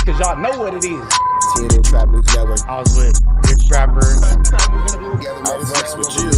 cause y'all know what it is. TNN Trap News Network. I was with Big Trapper. I flex with you.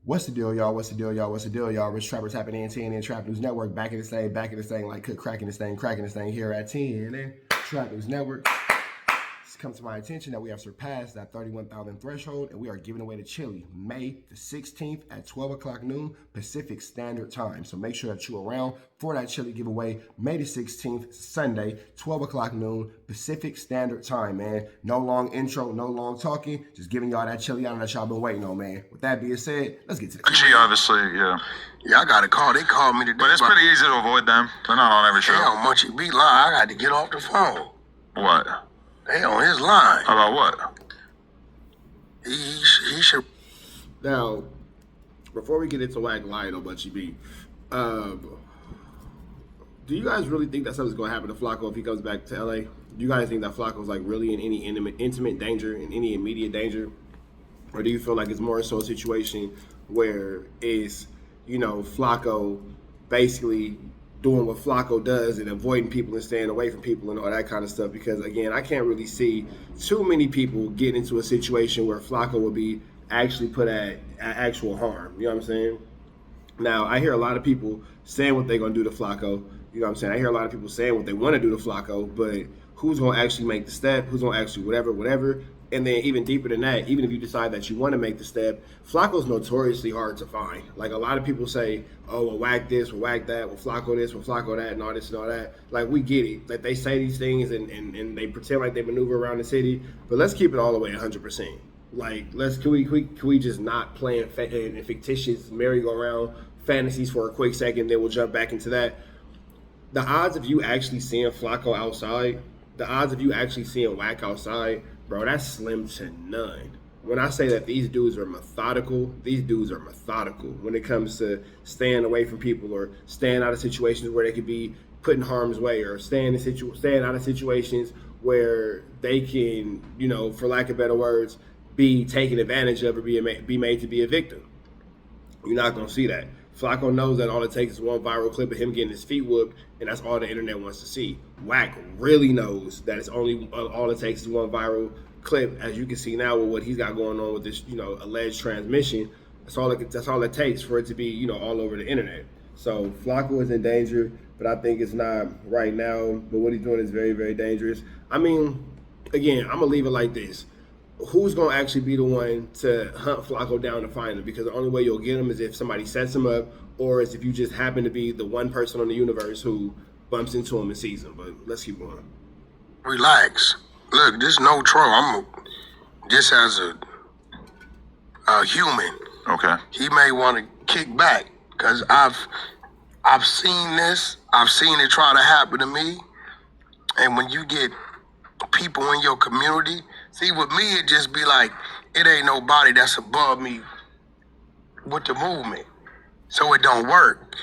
What's the deal, y'all? What's the deal, y'all? What's the deal, y'all? Rich Trapper tapping in TNN Trap News Network. Back in this thing, like cook cracking this thing here at TNN Trap News Network. It's come to my attention that we have surpassed that 31,000 threshold, and we are giving away the chili May the 16th at 12 o'clock noon Pacific Standard Time. So make sure that you're around for that chili giveaway May the 16th, Sunday, 12 o'clock noon Pacific Standard Time, man. No long intro, no long talking, just giving y'all that chili out that y'all been waiting on, man. With that being said, let's get to the She obviously, yeah. Yeah, I got a call. They called me today. But it's pretty easy to avoid them. They're not on every show. They on Munchie B line. I got to get off the phone. What? They on his line. About what? He should. Now, before we get into WACK lying on Munchie B, do you guys really think that something's going to happen to Flaco if he comes back to LA? Do you guys think that Flaco's like really in any intimate danger, in any immediate danger? Or do you feel like it's more so a situation where it's, you know, Flaco basically doing what Flaco does and avoiding people and staying away from people and all that kind of stuff? Because again, I can't really see too many people get into a situation where Flaco will be actually put at actual harm. You know what I'm saying? Now, I hear a lot of people saying what they're going to do to Flaco. You know what I'm saying? I hear a lot of people saying what they want to do to Flaco, but who's going to actually make the step? Who's going to actually whatever? And then even deeper than that, even if you decide that you want to make the step, Flaco's notoriously hard to find. Like a lot of people say, oh, we'll whack this, we'll whack that, we'll Flaco this, we'll Flaco that, and all this and all that. Like, we get it. Like, they say these things and they pretend like they maneuver around the city, but let's keep it all the way 100%. Like, can we just not play in fictitious merry-go-round fantasies for a quick second, then we'll jump back into that. The odds of you actually seeing Flaco outside, the odds of you actually seeing WACK outside, bro, that's slim to none. When I say that these dudes are methodical when it comes to staying away from people or staying out of situations where they could be put in harm's way, or staying out of situations where they can, you know, for lack of better words, be taken advantage of or be made to be a victim. You're not going to see that. Flaco knows that all it takes is one viral clip of him getting his feet whooped, and that's all the internet wants to see. WACK really knows that it's only all it takes is one viral clip, as you can see now with what he's got going on with this, you know, alleged transmission. That's all it takes for it to be, you know, all over the internet. So Flaco is in danger, but I think it's not right now. But what he's doing is very, very dangerous. I mean, again, I'm gonna leave it like this. Who's going to actually be the one to hunt Flaco down to find him? Because the only way you'll get him is if somebody sets him up, or is if you just happen to be the one person on the universe who bumps into him and sees him. But let's keep going. Relax. Look, this no troll. I'm just as a human. Okay. He may want to kick back because I've seen this. I've seen it try to happen to me. And when you get people in your community, see, with me, it just be like, it ain't nobody that's above me with the movement. So it don't work.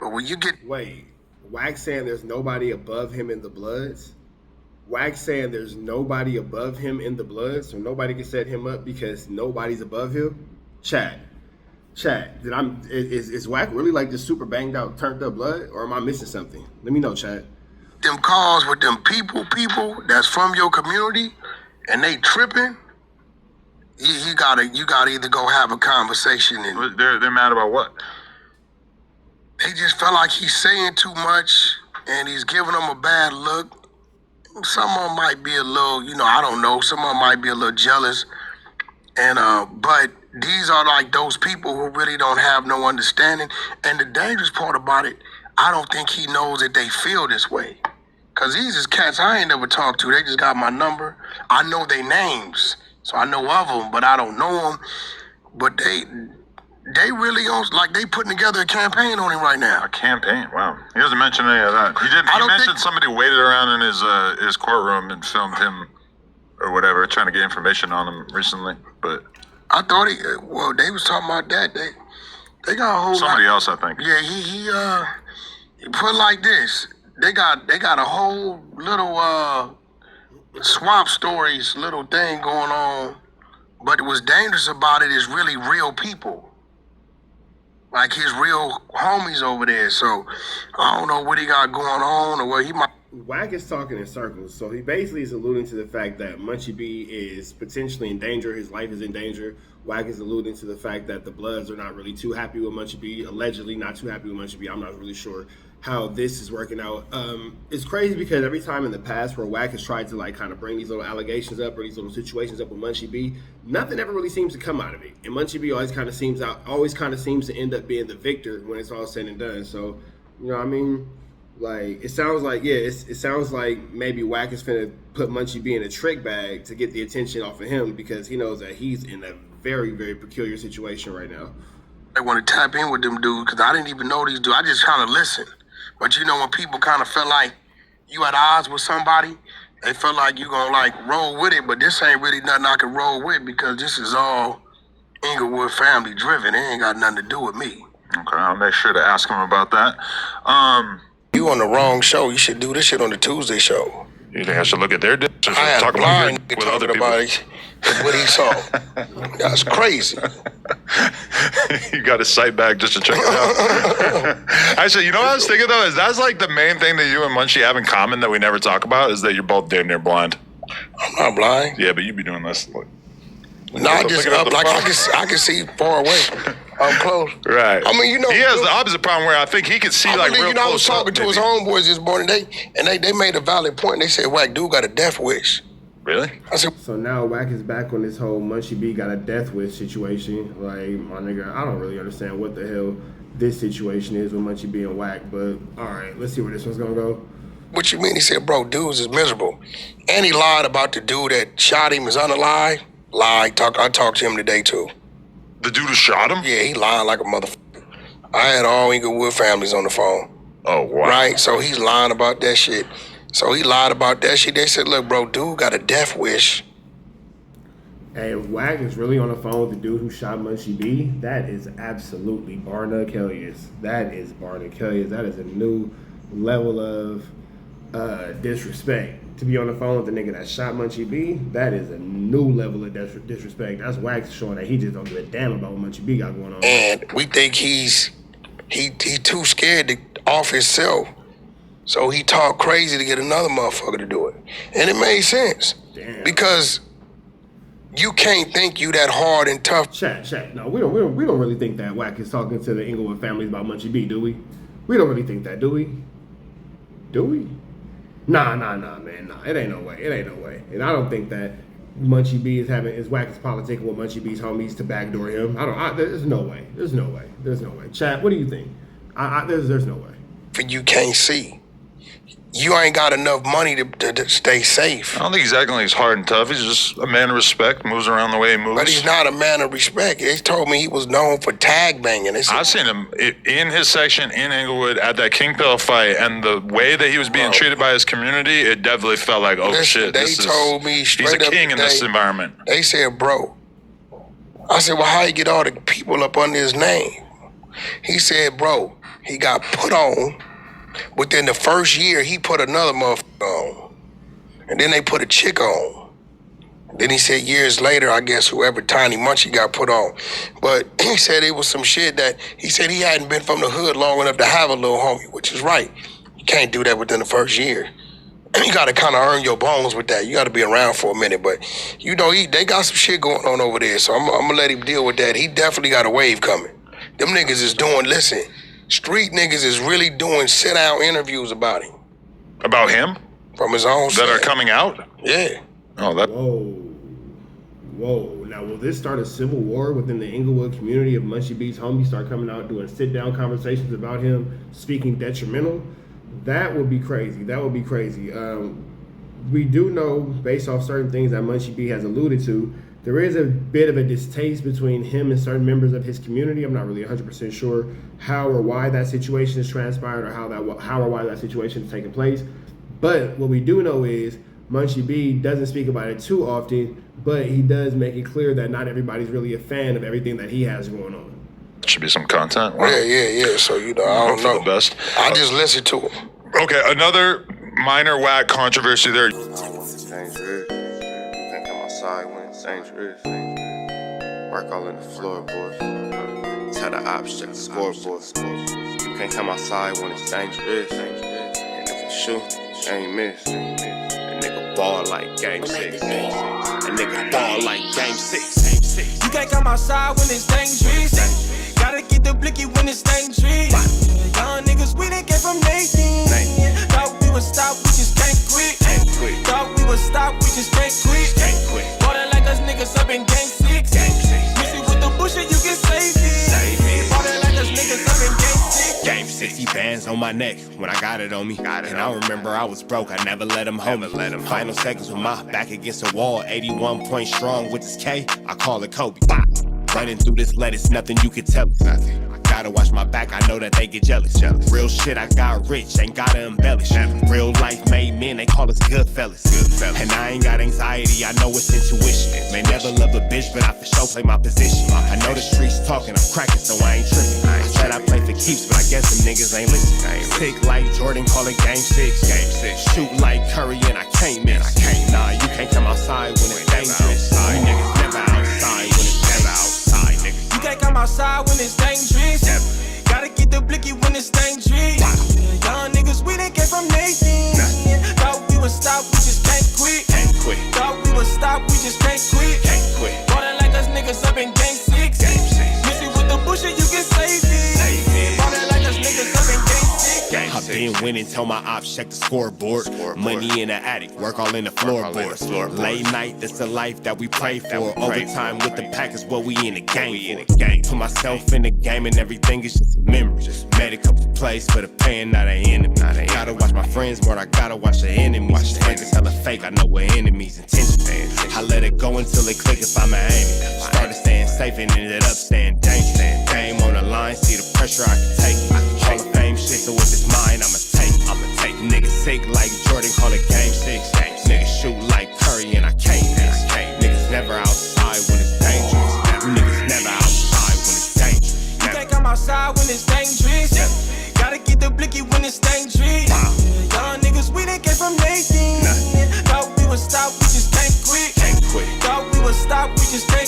But when you get... Wait, WACK saying there's nobody above him in the Bloods? WACK saying there's nobody above him in the Bloods, so nobody can set him up because nobody's above him? Chat, is WACK really like this super banged out, turned up blood, or am I missing something? Let me know, chat. Them calls with them people that's from your community, and they tripping, you gotta either go have a conversation and They're mad about what? they just felt like he's saying too much and he's giving them a bad look. Some of them might be a little, you know, I don't know. Some of them might be a little jealous, and but these are like those people who really don't have no understanding. And the dangerous part about it, I don't think he knows that they feel this way. Cause these is cats I ain't never talked to. They just got my number. I know their names, so I know of them, but I don't know them. But they really on, like, they putting together a campaign on him right now. A campaign? Wow. He doesn't mention any of that. He mentioned somebody waited around in his courtroom and filmed him or whatever, trying to get information on him recently. But I thought they was talking about that. They got a whole somebody else, I think. Yeah, he put it like this. They got a whole little swamp stories little thing going on, but what's dangerous about it is really real people. like his real homies over there. So I don't know what he got going on or what he might. Wack is talking in circles, so he basically is alluding to the fact that Munchie B is potentially in danger. His life is in danger. Wack is alluding to the fact that the Bloods are not really too happy with Munchie B, allegedly not too happy with Munchie B. I'm not really sure how this is working out. It's crazy because every time in the past where Wack has tried to like kind of bring these little allegations up or these little situations up with Munchie B, nothing ever really seems to come out of it. And Munchie B always kind of seems to end up being the victor when it's all said and done. So, you know what I mean? Like, it sounds like, yeah, it sounds like maybe Wack is finna put Munchie B in a trick bag to get the attention off of him because he knows that he's in a very, very peculiar situation right now. I want to tap in with them dudes because I didn't even know these dudes. I just kind of listened. But you know, when people kind of felt like you at odds with somebody, they felt like you gonna like roll with it. But this ain't really nothing I can roll with because this is all Inglewood family driven. It ain't got nothing to do with me. Okay, I'll make sure to ask him about that. You on the wrong show. You should do this shit on the Tuesday show. You think I should look at their discs or I had talk a about blind it nigga with other talking people? about what he saw. That's crazy. You got his site back just to check it out. Actually, you know what I was thinking though? Is that's like the main thing that you and Munchie have in common that we never talk about is that you're both damn near blind. I'm not blind. Yeah, but you be doing this. Like, No, I just up like I can see far away. I'm close. Right. I mean, you know, he has the opposite problem where I think he can see like real you know, I was close talking up, to his maybe. homeboys this morning, they made a valid point. They said, "Wack, dude got a death wish." Really? I said, So now Wack is back on this whole Munchie B got a death wish situation. Like, my nigga, I don't really understand what the hell this situation is with Munchie B and Wack, but all right, let's see where this one's gonna go. "What you mean?" He said, "Bro, dudes is miserable." And he lied about the dude that shot him is unalive. Lied. I talked to him today too. The dude who shot him? Yeah, he lying like a motherfucker. I had all Inglewood families on the phone. Oh, wow. Right? So he's lying about that shit. So he lied about that shit. They said, "Look, bro, dude got a death wish." Hey, if Wack is really on the phone with the dude who shot Munchie B, that is absolutely Barnachellious. That is Barnachellious. That is a new level of disrespect. To be on the phone with the nigga that shot Munchie B, that is a new level of disrespect. That's Wack showing that he just don't give a damn about what Munchie B got going on. And we think he too scared to off himself. So he talked crazy to get another motherfucker to do it. And it made sense. Damn. Because you can't think you that hard and tough. Chat. No, we don't really think that Wack is talking to the Inglewood families about Munchie B, do we? We don't really think that, do we? Do we? Nah, man. Nah, it ain't no way. And I don't think that Munchie B is Wack is politicking with Munchie B's homies to backdoor him. There's no way. There's no way. Chat, what do you think? There's no way. You can't see. You ain't got enough money to stay safe. I don't think he's acting like he's hard and tough. He's just a man of respect, moves around the way he moves. But he's not a man of respect. They told me he was known for tag banging. I've seen him in his section in Inglewood at that King Pill fight, and the way that he was being treated by his community, it definitely felt like, oh shit, they told me straight up he's a king in today, this environment. They said, bro. I said, well, how you get all the people up under his name? He said, bro, he got put on. Within the first year, he put another motherfucker on. And then they put a chick on. Then he said years later, I guess whoever Tiny Munchie got put on. But he said it was some shit that, he said he hadn't been from the hood long enough to have a little homie, which is right. You can't do that within the first year. You got to kind of earn your bones with that. You got to be around for a minute. But, you know, they got some shit going on over there. So I'm going to let him deal with that. He definitely got a wave coming. Them niggas is doing, listen, street niggas is really doing sit-down interviews about him. About him? From his own That are coming out? Yeah. Oh, that. Whoa. Now, will this start a civil war within the Inglewood community if Munchie B's homies start coming out doing sit-down conversations about him speaking detrimental? That would be crazy. We do know, based off certain things that Munchie B has alluded to, there is a bit of a distaste between him and certain members of his community. I'm not really 100% sure how or why that situation has transpired or how or why that situation is taking place. But what we do know is Munchie B doesn't speak about it too often, but he does make it clear that not everybody's really a fan of everything that he has going on. Should be some content. Wow. Yeah. So, you know, I don't know. The best. I just listen to him. Okay, another minor whack controversy there. Work all in the floorboard. tell the ops check the scoreboard. You can't come outside when it's dangerous. And if you shoot, you ain't miss. A nigga ball like game 6. A nigga ball like game 6. You can't come outside when it's dangerous. Gotta get the blicky when it's dangerous. Young niggas, we didn't get from Nathan. Thought we would stop, we just can't quit. Thought we would stop, we just can't quit. Water like us niggas up in game 6. Miss it with the bullshit, you can save it. Water like us niggas up in game 6. Game 60 bands on my neck when I got it on me. And I remember I was broke, I never let him hold me. Final seconds with my back against the wall, 81 points strong with this K, I call it Kobe. Running through this lettuce, nothing you can tell us. Gotta watch my back, I know that they get jealous. Real shit, I got rich, ain't gotta embellish. Real life made men, they call us good fellas. And I ain't got anxiety, I know it's intuition. May never love a bitch, but I for sure play my position. I know the streets talking, I'm cracking, so I ain't tripping. I said I play for keeps, but I guess them niggas ain't listening. Sick like Jordan, call it game 6. Shoot like Curry, and I can't miss. Nah, you can't come outside when it's dangerous. You niggas never outside when it's never outside, nigga. You can't come outside when it's dangerous. Gotta get the blicky when it's dangerous. Young niggas, we didn't get from Nathan. Thought we would stop, we just can't quit. Thought we would stop, we just can't quit. Water like us niggas up in game 6. Miss it with the bullshit, you can save it. Water like us niggas up in game 6. I've been winning, tell my ops check the scoreboard. Money in the attic, work all in the floorboards. Late night, that's the life that we pray for. Overtime with the pack is what we in the game for. Put myself in the game and everything is just a memory. Made a couple plays for the pain, not an enemy. Gotta watch my friends more, I gotta watch the enemies. Friends is hella fake, I know we're enemies. Intention, I let it go until it click if I'm an aiming. Started staying safe and ended up staying dangerous. Game on the line, see the pressure I can take. Hall of Fame shit, so if it's mine, I'ma take. Niggas sick like Jordan, call it game 6. Niggas shoot like Curry, and I can't miss. Niggas never outside when it's dangerous. Niggas never outside when it's dangerous. You can't come outside when it's dangerous. Gotta get the blicky when it's dangerous. Young niggas, we didn't get from Nathan. Thought we would stop, we just can't quit. Thought we would stop, we just can't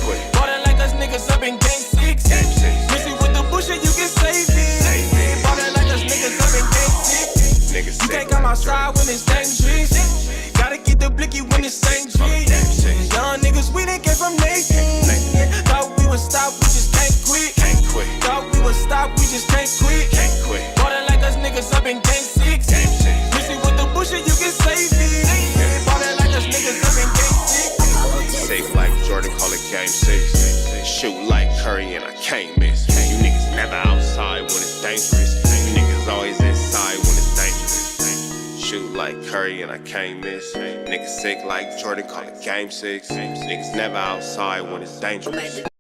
quit. Water like us niggas up in game 6. Miss it with the bullshit, you can save it. Water like us niggas up in game 6. You can't come outside when it's dangerous. Gotta get the blicky when it's dangerous. Young niggas, we didn't get from Nathan. Thought we would stop, we just can't quit. Thought we would stop, we just can't quit. Water like us niggas up in game 6. Miss it with the bullshit, you can save it. Water like us niggas up in game 6. Safe like Jordan, call it game 6. Shoot like Curry, and I can't miss. You niggas never outside when it's dangerous. You niggas always inside when it's dangerous. Shoot like Curry, and I can't miss. Niggas sick like Jordan, call it game 6. Niggas never outside when it's dangerous.